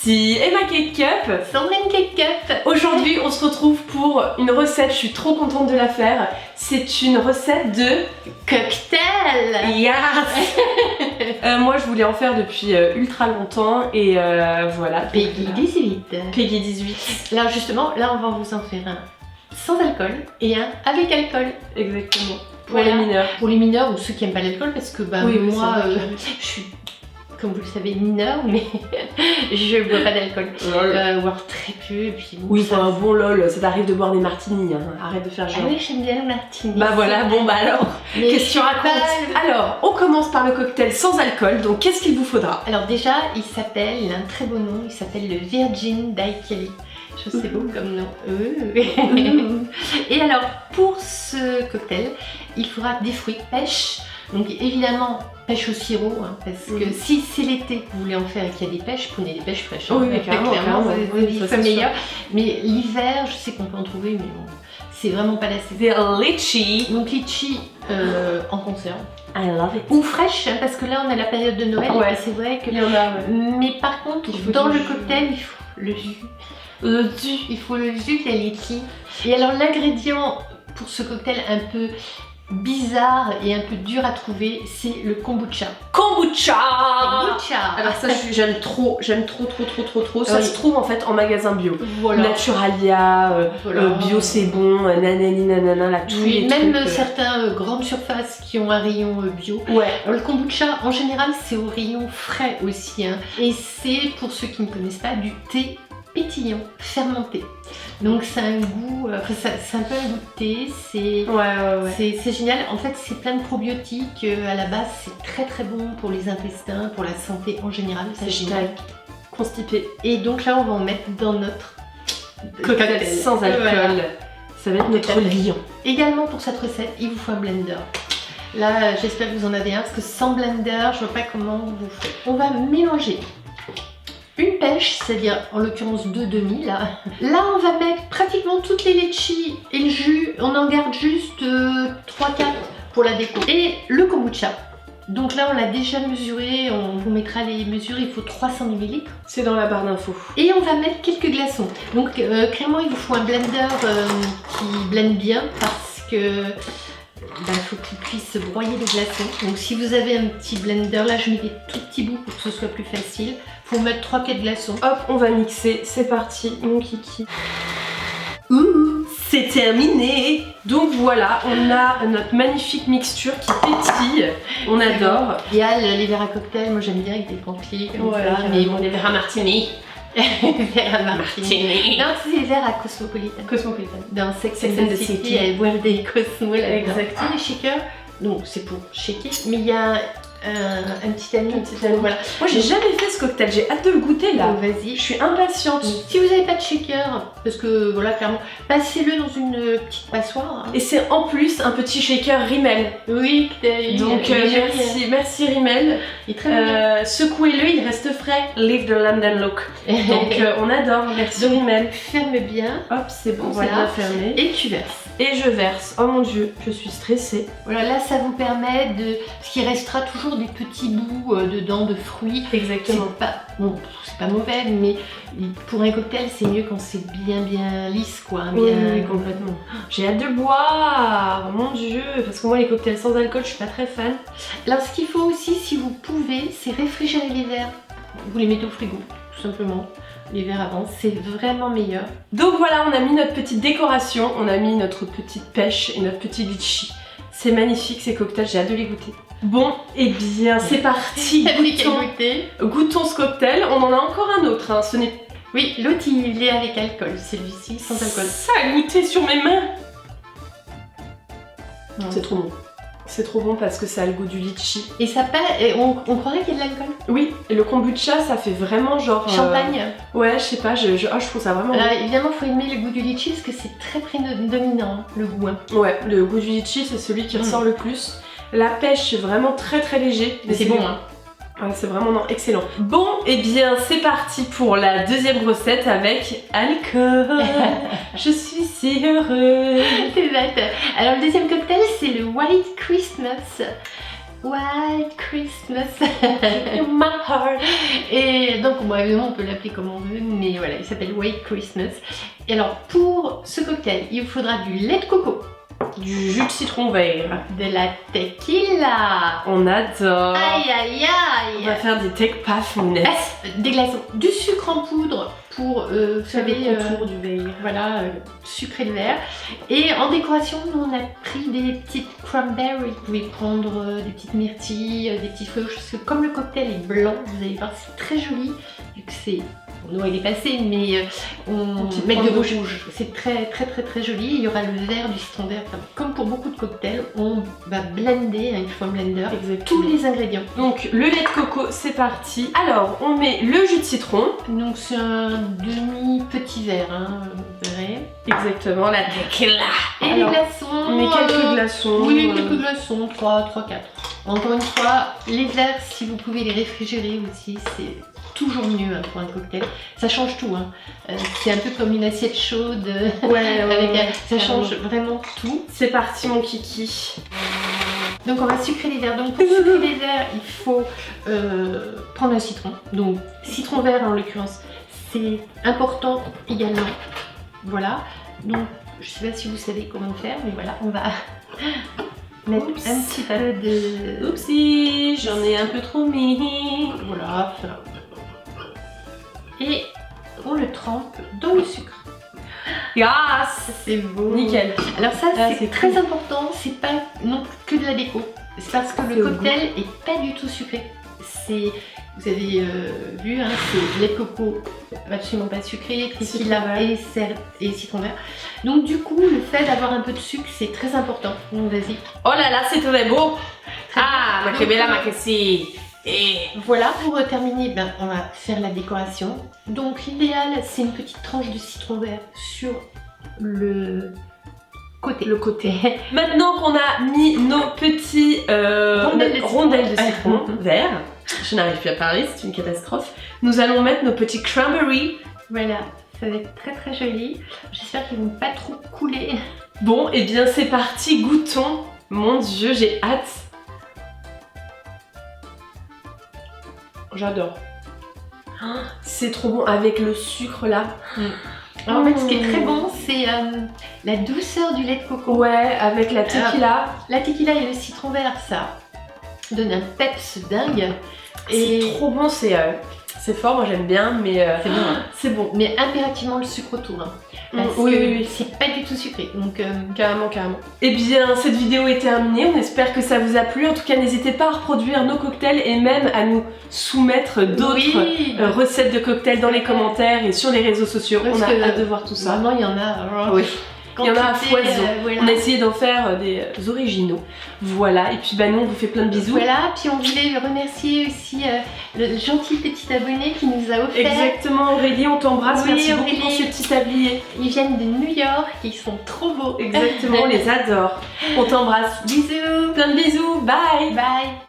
ici Emma Cake Cup, Sandrine Cake Cup. Aujourd'hui on se retrouve pour une recette, je suis trop contente de la faire. C'est une recette de cocktail. Yes. Moi je voulais en faire depuis ultra longtemps et voilà. Peggy 18. Peggy 18. Alors justement, là on va vous en faire un sans alcool et un avec alcool. Exactement. Pour Voilà. les mineurs. Pour les mineurs ou ceux qui aiment pas l'alcool, parce que bah, Oui, moi c'est vrai je suis, comme vous le savez, mineure, mais je bois pas d'alcool. Voire très peu. Et puis, bon, Oui, ça... enfin bon lol, ça t'arrive de boire des martinis, hein. Arrête de faire genre. Ah oui, j'aime bien le martini. Bah voilà, bon bah alors, Mais qu'est-ce que tu racontes? pas... Alors, on commence par le cocktail sans alcool, donc qu'est-ce qu'il vous faudra? Alors déjà, il a un très beau nom, il s'appelle le Virgin Daiquiri. Je sais beau comme nom. Et alors, pour ce cocktail, il faudra des fruits pêche. Donc évidemment, pêche au sirop, hein, parce que si c'est l'été que vous voulez en faire et qu'il y a des pêches, prenez des pêches fraîches. Hein, oui, clairement, c'est meilleur. Mais l'hiver, je sais qu'on peut en trouver, mais bon, c'est vraiment pas la saison. Des litchi. Donc litchi en conserve. I love it. Ou fraîche, hein, parce que là on a la période de Noël, Ouais. et c'est vrai que... Il y en a, ouais. Mais par contre, Il faut dans du le jus. cocktail, il faut le jus. Il faut le jus de la litchi. Et alors l'ingrédient pour ce cocktail un peu bizarre et un peu dur à trouver, c'est le kombucha. Kombucha. Alors ça j'aime trop. Ça Oui. se trouve en fait en magasin bio. voilà. Naturalia, Voilà. bio c'est bon, nanani nanana, là tous Oui, les même trucs. certains grandes surfaces qui ont un rayon bio. Ouais. Alors, le kombucha, en général, c'est au rayon frais aussi. Hein. Et c'est, pour ceux qui ne connaissent pas, du thé pétillant, fermenté. Donc c'est un goût, c'est un peu un goût de thé, c'est génial. En fait, c'est plein de probiotiques. À la base, c'est très bon pour les intestins, pour la santé en général. C'est génial. Constipé. Et donc là, on va en mettre dans notre Cocktail sans alcool. Voilà. Ça va être notre lion. Également pour cette recette, il vous faut un blender. Là, j'espère que vous en avez un, parce que sans blender, je vois pas comment vous faites. On va mélanger une pêche, c'est-à-dire en l'occurrence 2 demi là. Là, on va mettre pratiquement toutes les litchis et le jus. On en garde juste 3-4 pour la déco. Et le kombucha. Donc là, on l'a déjà mesuré, on vous mettra les mesures, il faut 300 ml. C'est dans la barre d'infos. Et on va mettre quelques glaçons. Donc clairement, il vous faut un blender qui blende bien, parce que faut qu'il puisse broyer les glaçons. Donc si vous avez un petit blender, là je mets des tout petits bouts pour que ce soit plus facile. Faut mettre 3-4 glaçons. Hop, on va mixer, c'est parti, mon kiki. Ouh, c'est terminé. Donc voilà, on a notre magnifique mixture qui pétille. On adore. Il y a les verres à cocktail, moi j'aime bien avec des pamplis comme ça, mais bon, les verres à martini. verres à martini. Non, c'est des verres à Cosmopolitan. Cosmopolitan. Dans Sex and the City, elle boit des Cosmo là. Exactement. Les shakers, donc c'est pour shaker, mais il y a un petit ami. Voilà. Moi j'ai jamais fait ce cocktail, j'ai hâte de le goûter là. Donc vas-y. Je suis impatiente. Si vous n'avez pas de shaker, parce que voilà, clairement, passez-le dans une petite passoire. Hein. Et c'est en plus un petit shaker Rimmel. Oui, donc merci Rimmel. Il est très bien. Secouez-le, il reste frais. Live the London look. Donc on adore, merci Rimmel. Ferme bien. Hop, c'est bon, Voilà. c'est bien fermé. Et tu verses. Et je verse. Oh mon dieu, je suis stressée. Voilà, là ça vous permet de... Parce qu'il restera toujours des petits bouts dedans de fruits. Exactement. Bon, c'est pas mauvais, mais pour un cocktail c'est mieux quand c'est bien lisse quoi. Oui, Bien... oui, complètement. J'ai hâte de le boire, mon dieu. Parce que moi les cocktails sans alcool, je suis pas très fan. Alors ce qu'il faut aussi, si vous pouvez, c'est réfrigérer les verres. Vous les mettez au frigo, tout simplement. Les verres avant, c'est vraiment meilleur. Donc voilà, on a mis notre petite décoration, on a mis notre petite pêche et notre petit litchi. C'est magnifique ces cocktails, j'ai hâte de les goûter. Bon, et bien c'est parti, goûtons ce cocktail. On en a encore un autre, hein. Ce n'est... Oui, l'autre il est avec alcool, celui-ci sans alcool. Ça a goûté sur mes mains. C'est trop bon. C'est trop bon parce que ça a le goût du litchi. Et ça et on croirait qu'il y a de l'alcool. Oui, et le kombucha ça fait vraiment genre... Champagne. Ouais, je sais pas, je trouve ça vraiment bon. Évidemment, il faut aimer le goût du litchi parce que c'est très prédominant, hein, le goût. Hein. Ouais, le goût du litchi c'est celui qui ressort le plus. La pêche c'est vraiment très léger. Mais c'est bon, hein. Ouais, c'est vraiment excellent. Bon, et bien c'est parti pour la deuxième recette avec alcool. Je suis si heureuse. C'est bête. Alors le deuxième cocktail c'est le White Christmas. White Christmas. My heart. Et donc, bon, évidemment, on peut l'appeler comme on veut, mais voilà, il s'appelle White Christmas. Et alors, pour ce cocktail, il vous faudra du lait de coco, Du jus de citron vert. de la tequila. On adore. Aïe, aïe, On va aïe. faire des take puffs, Mounette. Des glaçons, du sucre en poudre pour, vous savez, le contour du verre. voilà, sucré de verre. Et en décoration, nous on a pris des petites cranberries. Vous pouvez prendre des petites myrtilles, des petits fruits, parce que comme le cocktail est blanc, vous allez voir, c'est très joli, vu que c'est... Bon, non, il est passé, mais on met de rouge. C'est très très très très joli. Il y aura le vert, du citron vert. Comme pour beaucoup de cocktails, on va blender avec un blender tous les ingrédients. Donc le lait de coco, c'est parti. Alors on met le jus de citron. Donc c'est un demi petit verre, hein, vous verrez. Exactement, la tequila. Et Alors, les glaçons. on met quelques glaçons. Oui, quelques glaçons, 3, 4. Encore une fois, les verres, si vous pouvez les réfrigérer aussi, c'est toujours mieux hein, pour un cocktail. Ça change tout. Hein. C'est un peu comme une assiette chaude. Ça change vraiment tout. C'est parti mon kiki. Donc on va sucrer les verres. Donc pour sucrer les verres, il faut prendre un citron. Donc citron vert en l'occurrence, c'est important également. Voilà. Donc je sais pas si vous savez comment faire, mais voilà, on va mettre un petit peu de... Oupsie, j'en ai un peu trop mis. Voilà. Et on le trempe dans le sucre. Yes. C'est beau. Nickel. Alors ça, c'est c'est très cool. important. C'est pas non que de la déco. C'est parce que le cocktail est pas du tout sucré. C'est, vous avez vu, hein, c'est lait de coco, absolument pas sucré, tequila et citron vert. Donc du coup, le fait d'avoir un peu de sucre, c'est très important. Donc vas-y. Oh là là, c'est très beau. Très Ah, bien. ma que bella, ma que si. Et Voilà, pour terminer, ben, on va faire la décoration. Donc l'idéal, c'est une petite tranche de citron vert sur le côté. maintenant qu'on a mis nos petits rondelles de citron vert, je n'arrive plus à parler, c'est une catastrophe. Nous allons mettre nos petits cranberries. Voilà, ça va être très très joli. J'espère qu'ils vont pas trop couler. Bon, et bien c'est parti, goûtons. Mon Dieu, j'ai hâte. J'adore. Oh, c'est trop bon avec le sucre là. Alors, en fait, ce qui est très bon, c'est la douceur du lait de coco. Ouais, avec la tequila. La tequila et le citron vert, ça donne un peps dingue. Et c'est trop bon, c'est fort, moi j'aime bien, mais c'est bon. Hein. c'est bon. Mais impérativement le sucre autour. Hein, parce que c'est pas du tout sucré. Donc carrément. Et bien cette vidéo est terminée, on espère que ça vous a plu. En tout cas n'hésitez pas à reproduire nos cocktails et même à nous soumettre d'autres recettes de cocktails dans les commentaires et sur les réseaux sociaux. Parce on a hâte de voir tout ça. Vraiment il y en a. Oui. Il y en a à foison. Voilà. On a essayé d'en faire des originaux. Voilà, et puis bah nous on vous fait plein de bisous. Voilà, puis on voulait remercier aussi le gentil petit abonné qui nous a offert. Exactement, Aurélie, on t'embrasse. Oui, merci Aurélie. beaucoup pour ce petit tablier. Ils viennent de New York, ils sont trop beaux. Exactement, on les adore. On t'embrasse. Bisous. Plein de bisous, bye. Bye.